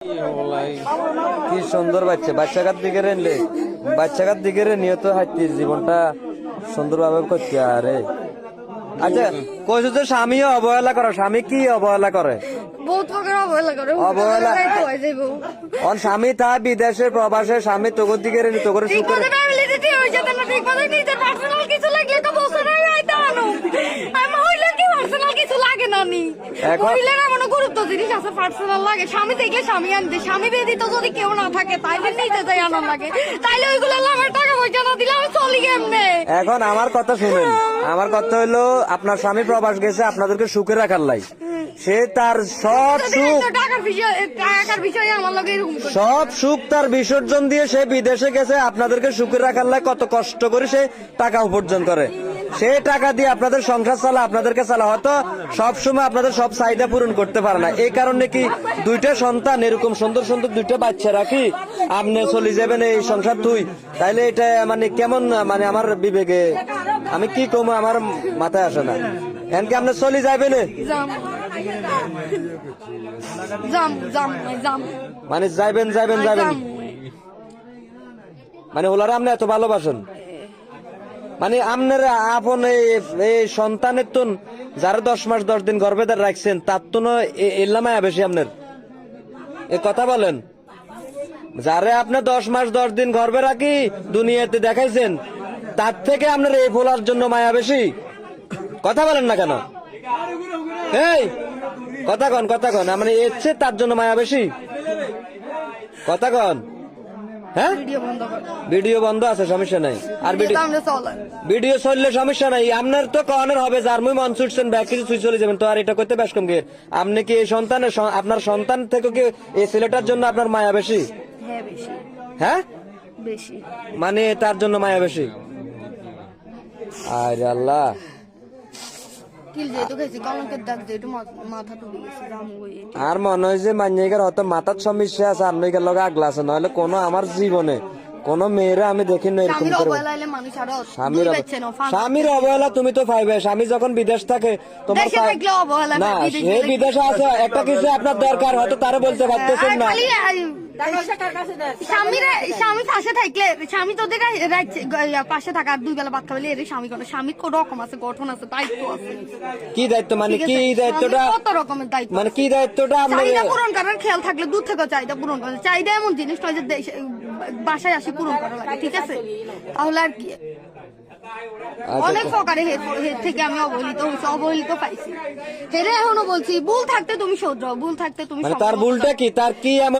কি সুন্দর বাচ্চাকার দিকে রেনলে বাচ্চাকার দিকে রে নিয়ত হাঁটতে জীবনটা সুন্দরভাবে করতে আরে। আচ্ছা কইছো যে স্বামীও অবহেলা করে, স্বামী কি অবহেলা করে? বহুত প্রকার অবহেলা করে। অবহেলা অন স্বামী তা বিদেশে প্রবাসে স্বামী তোর দিকে রে তোর ঠিক শুকর মতো ফ্যামিলি দিতে হই যেত না, ঠিক মতো নিজের পার্সোনাল কিছু লাগলে তো বছরে আইতা আনো। আমি হইলে কি পার্সোনাল কিছু লাগে না নি। এখন- হইলে না মনে গুরুত্ব জিনিস আছে পার্সোনাল লাগে। স্বামী দেখলে স্বামী আনতে, স্বামী ব্যতীত যদি কেউ না থাকে তাইলে নিতে যাই আনন্দ লাগে। তাইলে ওইগুলো আমার টাকা পয়সা না দিলে আমি চলি কেমনে? এখন আমার কথা শুনেন, আমার কথা হলো আপনার স্বামী প্রবাস গেছে আপনাদেরকে সুখে রাখার লাই, সে তার সব সুখ টাকার বিষয়ে আমার লগে এরকম করে। সব সুখ তার বিসর্জন দিয়ে সে বিদেশে গেছে আপনাদেরকে সুখে রাখার লাই কত কষ্ট করে সে টাকা উপার্জন করে, সে টাকা দিয়ে আপনাদের সংসার চালা আপনাদেরকে চালা, হয়তো সব সময় আপনাদের সব চাহিদা পূরণ করতে পারে না। এই কারণে কি দুইটা সন্তান এরকম সুন্দর সুন্দর দুইটা বাচ্চা রাখি আপনি চলে যাবেন এই সংসার তুই, তাইলে এটা মানে কেমন, মানে আমার বিবেকে আমি কি কমো আমার মাথায় আসে না। এনকে আপনি চলে যাবেন মানে যাইবেন মানে ওলারা আপনি এত ভালোবাসেন, মানে আপনার আপন এই সন্তানের তো যারা 10 মাস 10 দিন গর্ভে রাখছেন তার তো এলামায়া বেশি আপনার এ কথা বলেন, যারে আপনি 10 মাস 10 দিন গর্ভে রাখি দুনিয়াতে দেখাইছেন তার থেকে আপনার এই ফোলার জন্য মায়া বেশি। কথা বলেন না কেন? এই কথা কন মানে এসছে তার জন্য মায়া বেশি, কথা কন। হ্যাঁ ভিডিও বন্ধ আছে সমস্যা নাই, আর ভিডিও চললে সমস্যা নাই, আপনার তো কনের হবে যার মুই মন ছুটছেন ব্যাগ কিছু ছুঁই চলে যাবেন তো আর এটা করতে বেশ কম গিয়ে। আপনি কি এই সন্তানের আপনার সন্তান থেকে কি এই ছেলেটার জন্য আপনার মায়া বেশি? হ্যাঁ বেশি মানে তার জন্য মায়া বেশি। আরে আল্লাহ আর মনে হয় যে মান্যিকার হয়তো মাথার সমস্যা আছে, আপনার লগে আগলা আছে, নইলে কোনো আমার জীবনে কোন মেয়েরা আমি দেখি না এরকম করে। স্বামীর অবহেলা তুমি তো পাইবে, স্বামী যখন বিদেশ থাকে তোমার না, সে বিদেশে আছে একটা কিছু আপনার দরকার হয়তো তারা বলতে পারতেছেন না। স্বামী পাশে থাকলে স্বামী তোদের পাশে থাকা আর 2 বেলা ভাত খাইলে এর স্বামী কোনো স্বামীর কোন রকম আছে, গঠন আছে, দায়িত্ব আছে। কি দায়িত্ব মানে কি দায়িত্বটা? কত রকমের দায়িত্ব মানে কি দায়িত্বটা? চাহিদা পূরণ করার খেয়াল থাকলে দূর থেকে চাহিদা পূরণ করা, চাহিদা এমন জিনিস নয় যে বাসায় আসি পূরণ করা লাগে, ঠিক আছে? তাহলে আর কি অনেক প্রকারে থেকে আমি অবহেলিত পাইছি। হেরে এখনো বলছি ভুল থাকতে তুমি শোধরাও, ভুল থাকতে তুমি তার ভুলটা কি, তার কি এমন